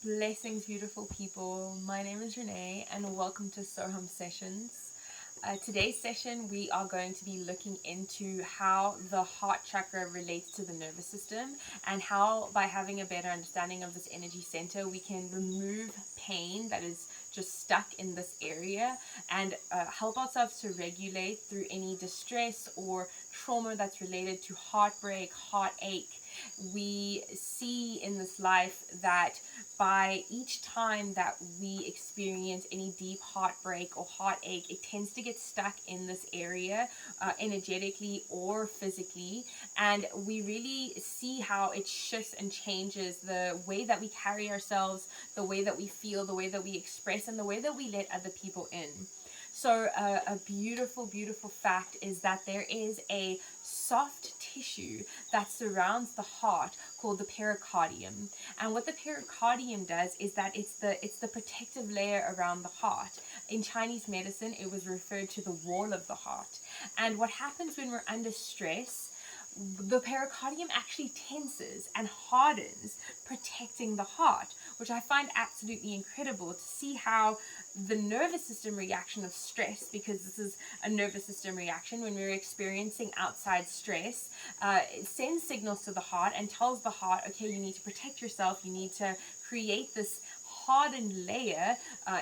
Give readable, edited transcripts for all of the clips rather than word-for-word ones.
Blessings, beautiful people. My name is Renee, and welcome to Soham Sessions. Today's session, we are going to be looking into how the heart chakra relates to the nervous system, and how, by having a better understanding of this energy center, we can remove pain that is just stuck in this area and help ourselves to regulate through any distress or trauma that's related to heartbreak, heartache. We see in this life that by each time that we experience any deep heartbreak or heartache, it tends to get stuck in this area, energetically or physically, and we really see how it shifts and changes the way that we carry ourselves, the way that we feel, the way that we express, and the way that we let other people in. So a beautiful, beautiful fact is that there is a soft tissue that surrounds the heart called the pericardium. And what the pericardium does is that it's the protective layer around the heart. In Chinese medicine, it was referred to the wall of the heart. And what happens when we're under stress, the pericardium actually tenses and hardens, protecting the heart, which I find absolutely incredible to see how the nervous system reaction of stress, because this is a nervous system reaction when we're experiencing outside stress, it sends signals to the heart and tells the heart, okay, you need to protect yourself, you need to create this hardened layer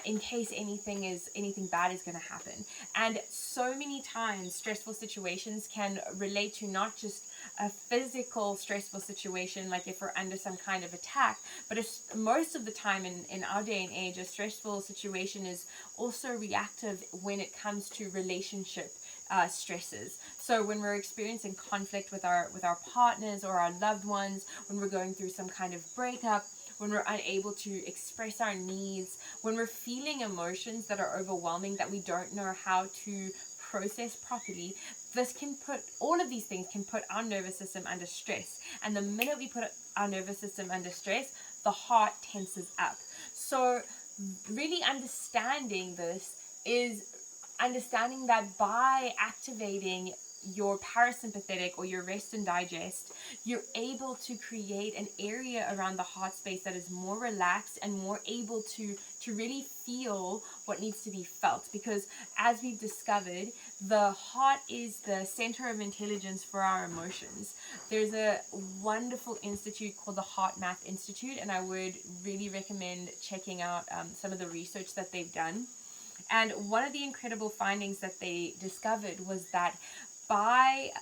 in case anything bad is going to happen. And so many times stressful situations can relate to not just a physical stressful situation, like if we're under some kind of attack, but most of the time in our day and age, a stressful situation is also reactive when it comes to relationship stresses. So when we're experiencing conflict with our partners or our loved ones, when we're going through some kind of breakup, when we're unable to express our needs, when we're feeling emotions that are overwhelming that we don't know how to process properly, all of these things can put our nervous system under stress. And the minute we put our nervous system under stress, the heart tenses up. So really understanding this is understanding that by activating your parasympathetic or your rest and digest, you're able to create an area around the heart space that is more relaxed and more able to really feel what needs to be felt. Because as we've discovered, the heart is the center of intelligence for our emotions. There's a wonderful institute called the HeartMath Institute, and I would really recommend checking out some of the research that they've done. And one of the incredible findings that they discovered was that by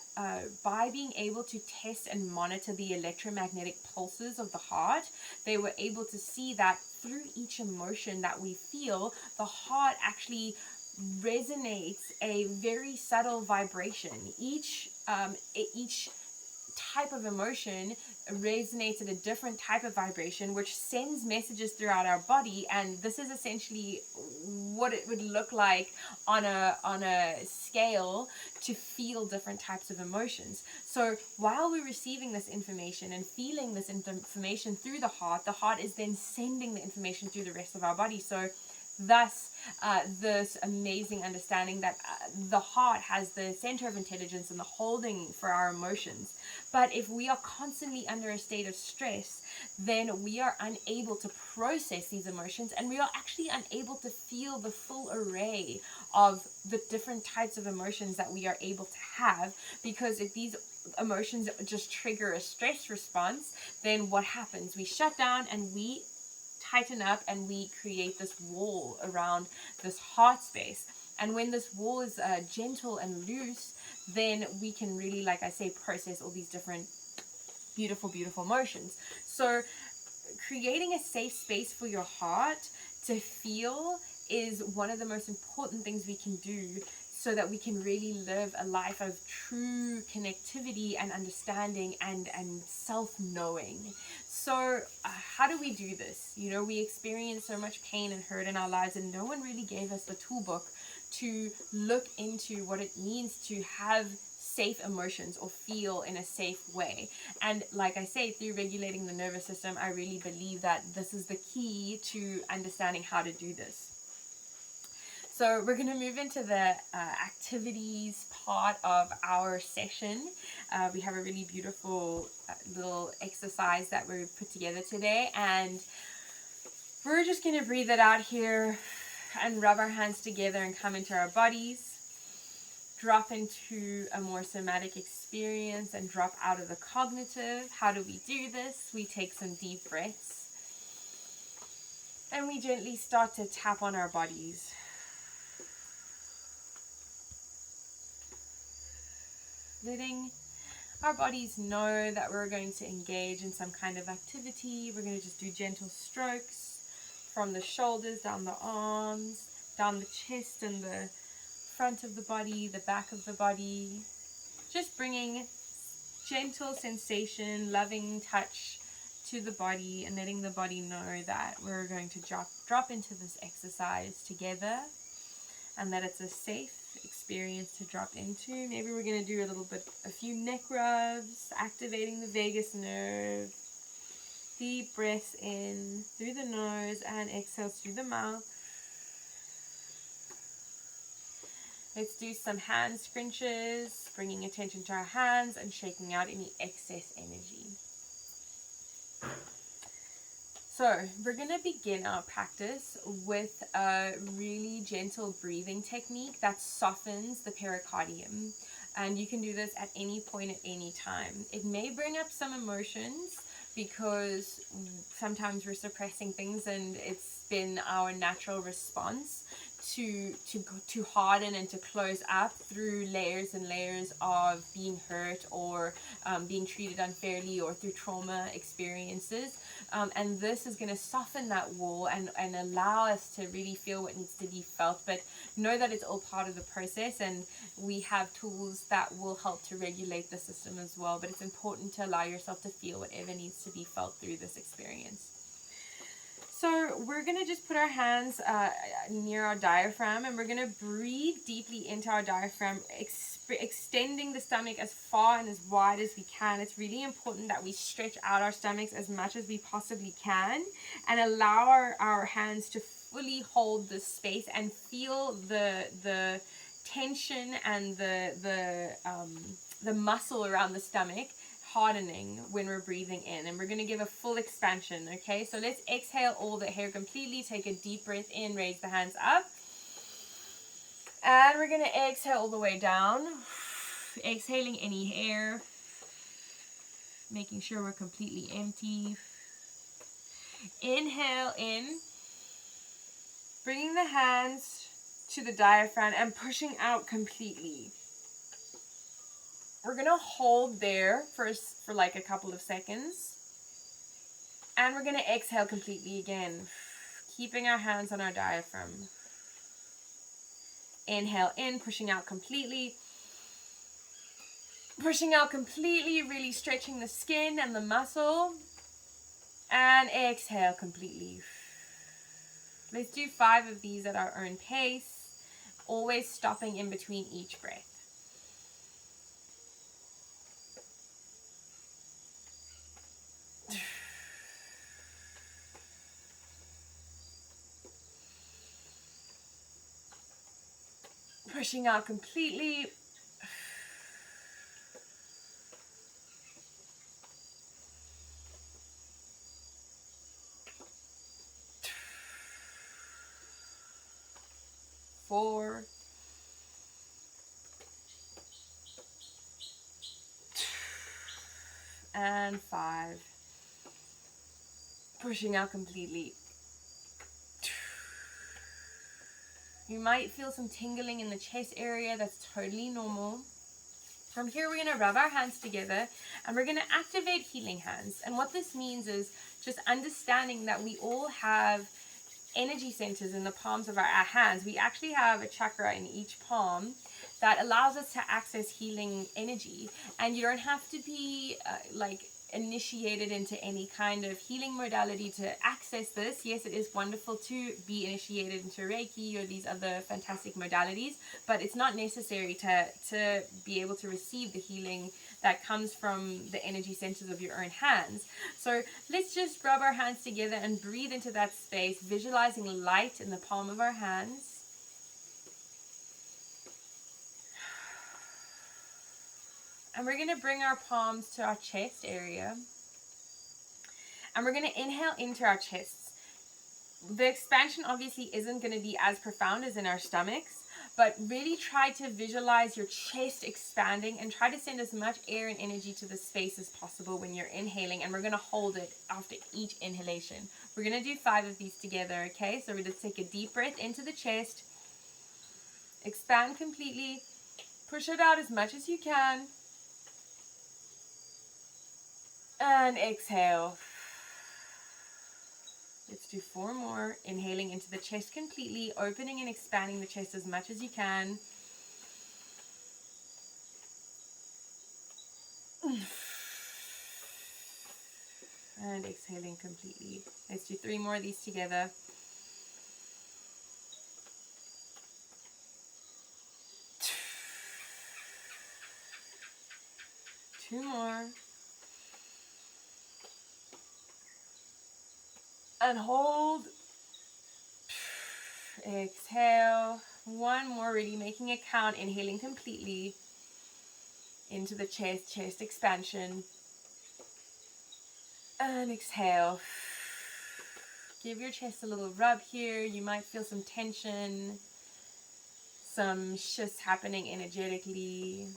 being able to test and monitor the electromagnetic pulses of the heart, they were able to see that through each emotion that we feel, the heart actually resonates a very subtle vibration. Each type of emotion resonates at a different type of vibration, which sends messages throughout our body. And this is essentially what it would look like on a scale to feel different types of emotions. So while we're receiving this information and feeling this information through the heart is then sending the information through the rest of our body. So thus, this amazing understanding that the heart has the center of intelligence and the holding for our emotions. But if we are constantly under a state of stress, then we are unable to process these emotions, and we are actually unable to feel the full array of the different types of emotions that we are able to have. Because if these emotions just trigger a stress response, then what happens? We shut down and we tighten up and we create this wall around this heart space. And when this wall is gentle and loose, then we can really, like I say, process all these different beautiful, beautiful emotions. So creating a safe space for your heart to feel is one of the most important things we can do, so that we can really live a life of true connectivity and understanding and self-knowing. So how do we do this? You know, we experience so much pain and hurt in our lives, and no one really gave us the toolbook to look into what it means to have safe emotions or feel in a safe way. And like I say, through regulating the nervous system, I really believe that this is the key to understanding how to do this. So we're going to move into the activities part of our session. We have a really beautiful little exercise that we put together today, and We're just going to breathe it out here and rub our hands together and come into our bodies. Drop into a more somatic experience and drop out of the cognitive. How do we do this? We take some deep breaths and we gently start to tap on our bodies. Letting our bodies know that we're going to engage in some kind of activity. We're going to just do gentle strokes from the shoulders, down the arms, down the chest and the front of the body, the back of the body. Just bringing gentle sensation, loving touch to the body and letting the body know that we're going to drop into this exercise together and that it's a safe experience to drop into. Maybe we're going to do a few neck rubs, activating the vagus nerve. Deep breaths in through the nose and exhales through the mouth. Let's do some hand scrunches, bringing attention to our hands and shaking out any excess energy. So we're going to begin our practice with a really gentle breathing technique that softens the pericardium. And you can do this at any point at any time. It may bring up some emotions because sometimes we're suppressing things and it's been our natural response to harden and to close up through layers and layers of being hurt or being treated unfairly or through trauma experiences. And this is going to soften that wall and allow us to really feel what needs to be felt. But know that it's all part of the process, and we have tools that will help to regulate the system as well. But it's important to allow yourself to feel whatever needs to be felt through this experience. So we're going to just put our hands near our diaphragm, and we're going to breathe deeply into our diaphragm, extending the stomach as far and as wide as we can. It's really important that we stretch out our stomachs as much as we possibly can and allow our hands to fully hold this space and feel the tension and the muscle around the stomach hardening when we're breathing in. And we're going to give a full expansion. Okay, so let's exhale all the hair completely. Take a deep breath in, raise the hands up, and we're going to exhale all the way down, exhaling any hair, making sure we're completely empty. Inhale in, bringing the hands to the diaphragm and pushing out completely. We're going to hold there for like a couple of seconds. And we're going to exhale completely again, keeping our hands on our diaphragm. Inhale in, pushing out completely. Pushing out completely, really stretching the skin and the muscle. And exhale completely. Let's do 5 of these at our own pace, always stopping in between each breath. Pushing out completely. Four. And 5. Pushing out completely. You might feel some tingling in the chest area. That's totally normal. From here, we're going to rub our hands together and we're going to activate healing hands. And what this means is just understanding that we all have energy centers in the palms of our hands. We actually have a chakra in each palm that allows us to access healing energy. And you don't have to be initiated into any kind of healing modality to access this. Yes, it is wonderful to be initiated into Reiki or these other fantastic modalities, but it's not necessary to be able to receive the healing that comes from the energy centers of your own hands. So let's just rub our hands together and breathe into that space, visualizing light in the palm of our hands. And we're going to bring our palms to our chest area. And we're going to inhale into our chests. The expansion obviously isn't going to be as profound as in our stomachs, but really try to visualize your chest expanding and try to send as much air and energy to the space as possible when you're inhaling. And we're going to hold it after each inhalation. We're going to do 5 of these together, okay? So we're going to take a deep breath into the chest, expand completely, push it out as much as you can, and exhale. Let's do 4 more. Inhaling into the chest completely, opening and expanding the chest as much as you can. And exhaling completely. Let's do 3 more of these together. Two more. And hold. Exhale. 1 more, really making it count. Inhaling completely into the chest, chest expansion. And exhale. Give your chest a little rub here. You might feel some tension, some shifts happening energetically.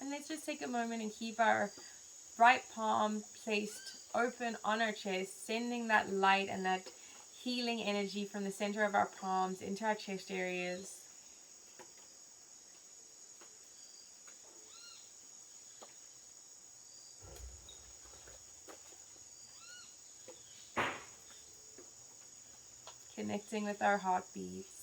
And let's just take a moment and keep our right palm placed open on our chest, sending that light and that healing energy from the center of our palms into our chest areas. Connecting with our heartbeats.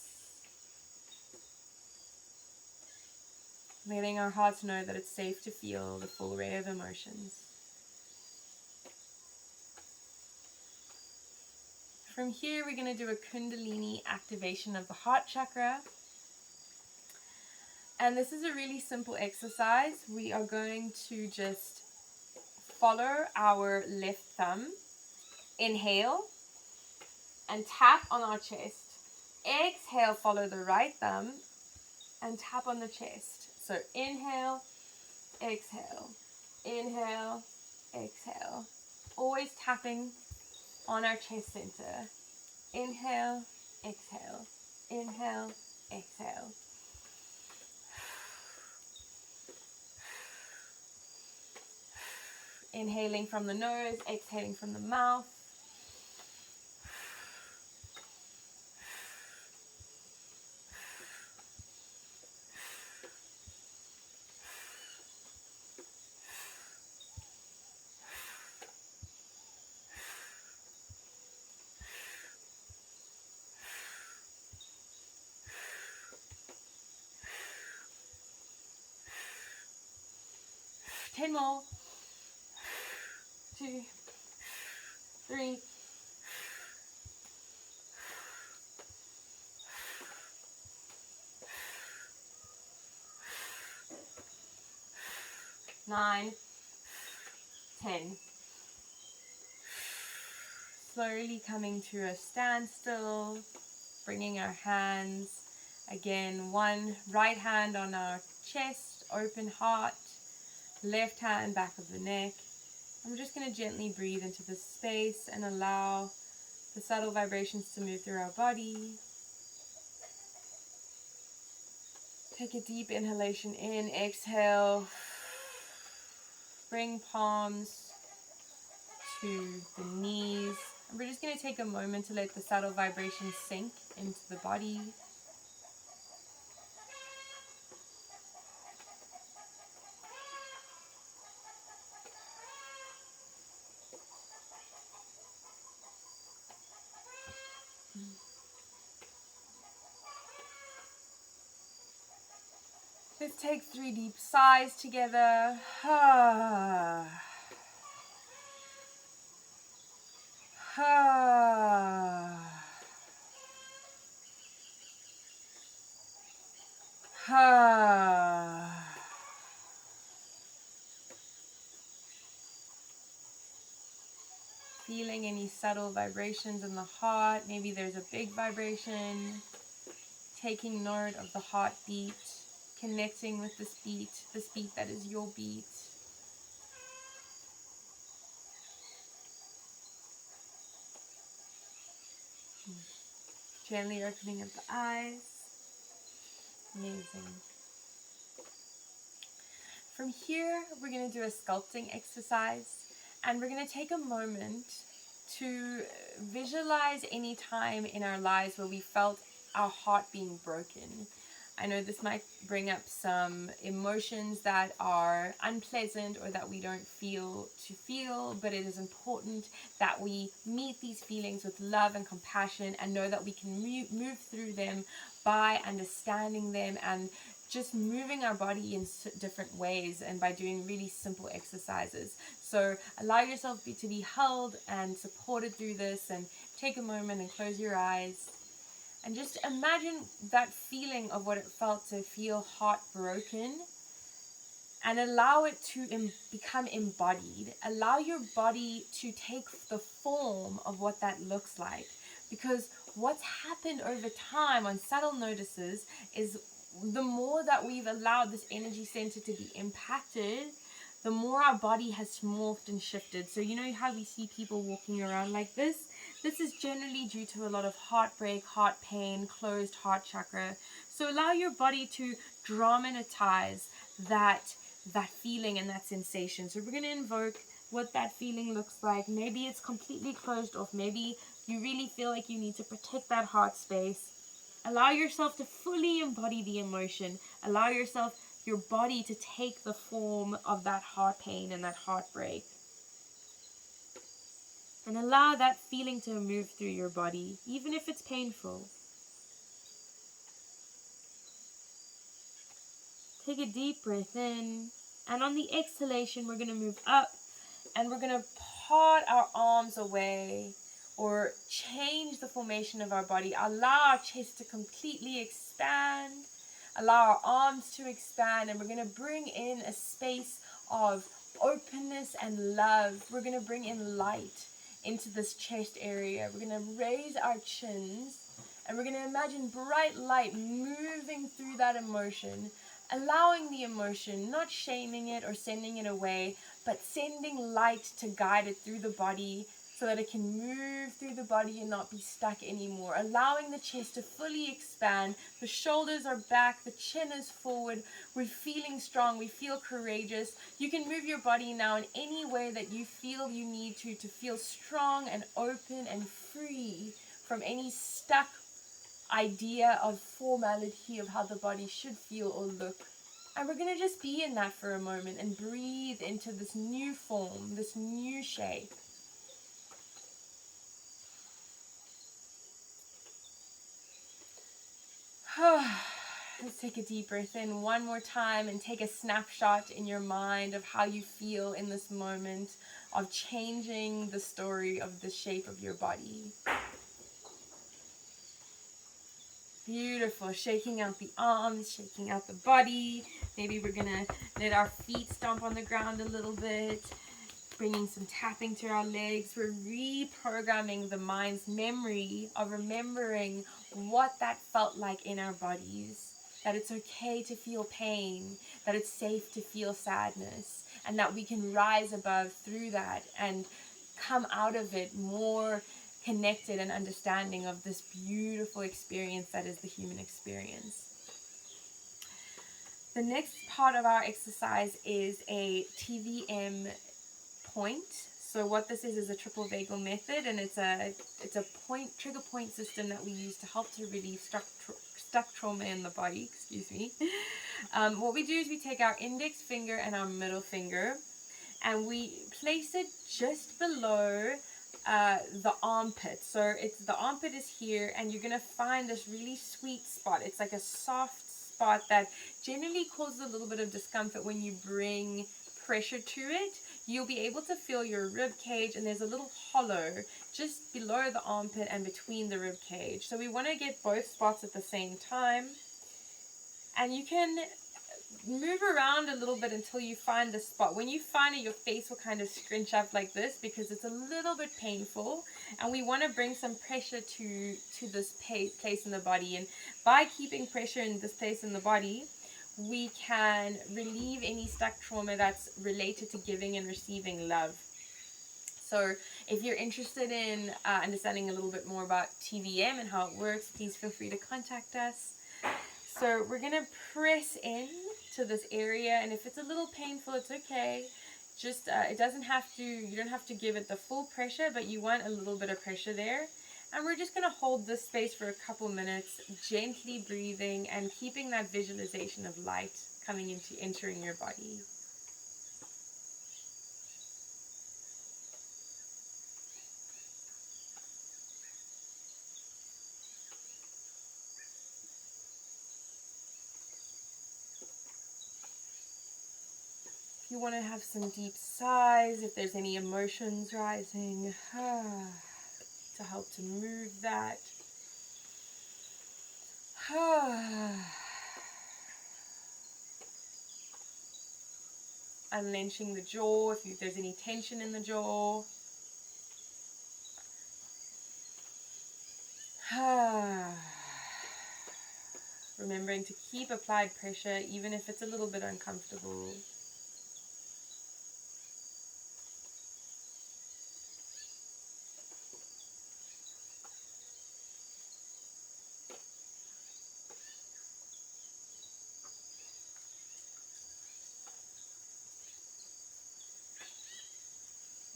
Letting our hearts know that it's safe to feel the full array of emotions. From here, we're going to do a Kundalini activation of the heart chakra. And this is a really simple exercise. We are going to just follow our left thumb, inhale, and tap on our chest. Exhale, follow the right thumb, and tap on the chest. So inhale, exhale, inhale, exhale. Always tapping on our chest center. Inhale, exhale, inhale, exhale. Inhaling from the nose, exhaling from the mouth. Ten more. 2, 3. 9, 10. Slowly coming to a standstill, bringing our hands, again, one right hand on our chest, open heart, left hand back of the neck. And we're just going to gently breathe into the space and allow the subtle vibrations to move through our body. Take a deep inhalation in, exhale. Bring palms to the knees. And we're just going to take a moment to let the subtle vibrations sink into the body. Let's take 3 deep sighs together. Feeling any subtle vibrations in the heart. Maybe there's a big vibration. Taking note of the heartbeat. connecting with this beat that is your beat. Gently opening up the eyes. Amazing. From here, we're going to do a sculpting exercise, and we're going to take a moment to visualize any time in our lives where we felt our heart being broken. I know this might bring up some emotions that are unpleasant or that we don't feel to feel, but it is important that we meet these feelings with love and compassion and know that we can move through them by understanding them and just moving our body in different ways and by doing really simple exercises. So allow yourself to be held and supported through this, and take a moment and close your eyes. And just imagine that feeling of what it felt to feel heartbroken, and allow it to become embodied. Allow your body to take the form of what that looks like. Because what's happened over time on subtle notices is the more that we've allowed this energy center to be impacted, the more our body has morphed and shifted. So you know how we see people walking around like this? This is generally due to a lot of heartbreak, heart pain, closed heart chakra. So allow your body to dramatize that feeling and that sensation. So we're going to invoke what that feeling looks like. Maybe it's completely closed off. Maybe you really feel like you need to protect that heart space. Allow yourself to fully embody the emotion. Allow your body to take the form of that heart pain and that heartbreak. And allow that feeling to move through your body, even if it's painful. Take a deep breath in. And on the exhalation, we're going to move up. And we're going to part our arms away or change the formation of our body. Allow our chest to completely expand. Allow our arms to expand. And we're going to bring in a space of openness and love. We're going to bring in light into this chest area. We're going to raise our chins. And we're going to imagine bright light moving through that emotion. Allowing the emotion, not shaming it or sending it away, but sending light to guide it through the body so that it can move through the body and not be stuck anymore. Allowing the chest to fully expand. The shoulders are back, the chin is forward. We're feeling strong, we feel courageous. You can move your body now in any way that you feel you need to feel strong and open and free from any stuck idea of formality of how the body should feel or look. And we're going to just be in that for a moment and breathe into this new form, this new shape. Let's take a deep breath in one more time and take a snapshot in your mind of how you feel in this moment of changing the story of the shape of your body. Beautiful. Shaking out the arms, shaking out the body. Maybe we're going to let our feet stomp on the ground a little bit. Bringing some tapping to our legs. We're reprogramming the mind's memory of remembering what that felt like in our bodies. That it's okay to feel pain. That it's safe to feel sadness. And that we can rise above through that and come out of it more connected and understanding of this beautiful experience that is the human experience. The next part of our exercise is a TVM point. So what this is a triple vagal method, and it's a trigger point system that we use to help to relieve stuck trauma in the body. Excuse me. What we do is we take our index finger and our middle finger, and we place it just below the armpit. So the armpit is here, and you're gonna find this really sweet spot. It's like a soft spot that generally causes a little bit of discomfort when you bring pressure to it. You'll be able to feel your rib cage, and there's a little hollow just below the armpit and between the rib cage. So we want to get both spots at the same time, and you can move around a little bit until you find the spot. When you find it, your face will kind of scrunch up like this because it's a little bit painful, and we want to bring some pressure to this place in the body. And by keeping pressure in this place in the body, we can relieve any stuck trauma that's related to giving and receiving love. So if you're interested in understanding a little bit more about TVM and how it works, please feel free to contact us. So we're going to press in to this area, and if it's a little painful, it's okay. Just it doesn't have to, you don't have to give it the full pressure, but you want a little bit of pressure there. And we're just going to hold this space for a couple minutes, gently breathing and keeping that visualization of light entering your body. If you want to have some deep sighs, if there's any emotions rising, to help to move that. Unlenching the jaw if there's any tension in the jaw. Remembering to keep applied pressure even if it's a little bit uncomfortable.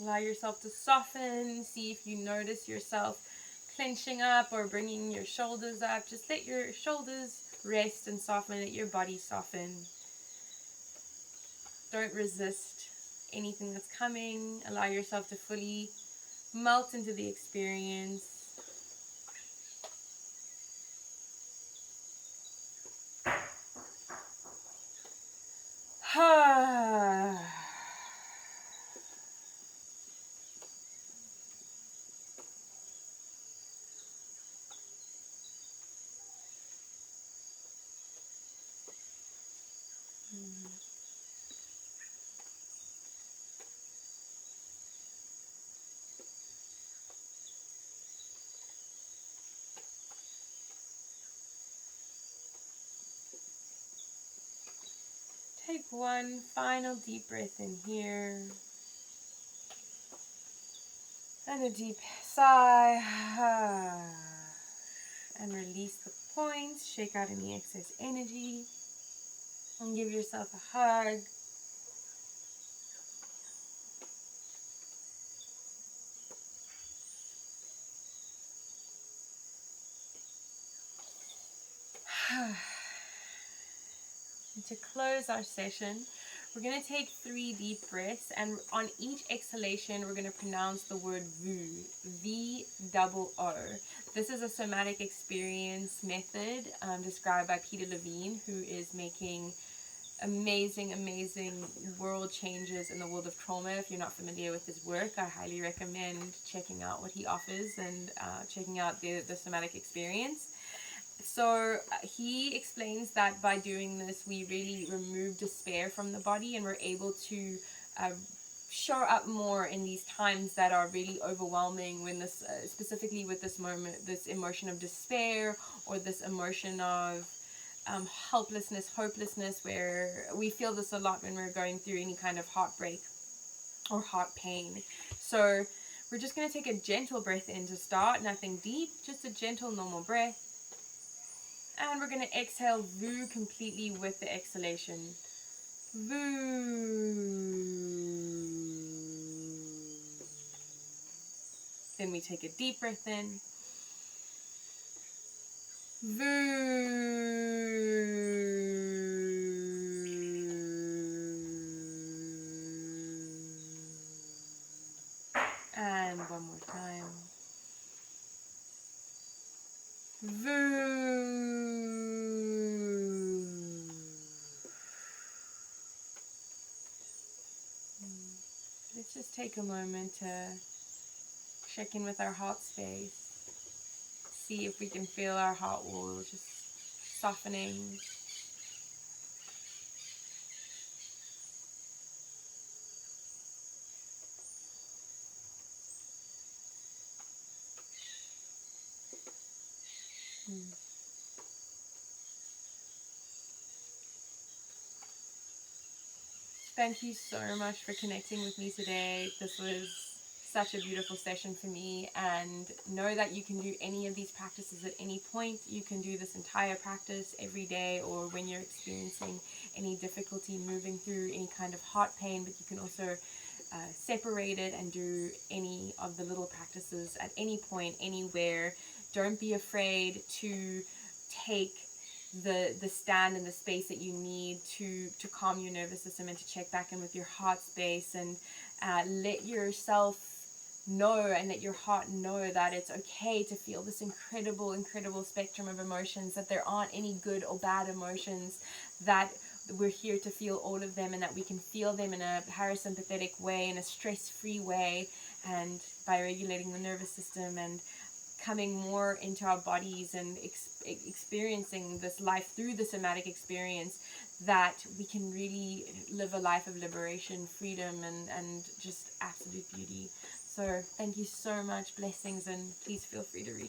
Allow yourself to soften. See if you notice yourself clenching up or bringing your shoulders up. Just let your shoulders rest and soften. Let your body soften. Don't resist anything that's coming. Allow yourself to fully melt into the experience. Take one final deep breath in here. And a deep sigh. And release the points. Shake out any excess energy. And give yourself a hug. And to close our session, we're going to take 3 deep breaths, and on each exhalation, we're going to pronounce the word VOO, V-O-O. This is a somatic experience method described by Peter Levine, who is making amazing world changes in the world of trauma. If you're not familiar with his work, I highly recommend checking out what he offers and checking out the somatic experience. So he explains that by doing this, we really remove despair from the body, and we're able to show up more in these times that are really overwhelming, when this specifically with this moment, this emotion of despair, or this emotion of helplessness, hopelessness, where we feel this a lot when we're going through any kind of heartbreak or heart pain. So we're just going to take a gentle breath in to start, nothing deep, just a gentle normal breath. And we're going to exhale VOO completely with the exhalation. VOO. Then we take a deep breath in. VOO. And one more time. VOO. Let's just take a moment to check in with our heart space. See if we can feel our heart wall just softening. Thank you so much for connecting with me today. This was such a beautiful session for me, and know that you can do any of these practices at any point. You can do this entire practice every day, or when you're experiencing any difficulty moving through any kind of heart pain, but you can also separate it and do any of the little practices at any point, anywhere. Don't be afraid to take the stand and the space that you need to calm your nervous system and to check back in with your heart space, and let yourself know and let your heart know that it's okay to feel this incredible spectrum of emotions, that there aren't any good or bad emotions, that we're here to feel all of them, and that we can feel them in a parasympathetic way, in a stress-free way, and by regulating the nervous system and coming more into our bodies and experiencing this life through the somatic experience, that we can really live a life of liberation, freedom, and just absolute beauty. So thank you so much. Blessings, and please feel free to reach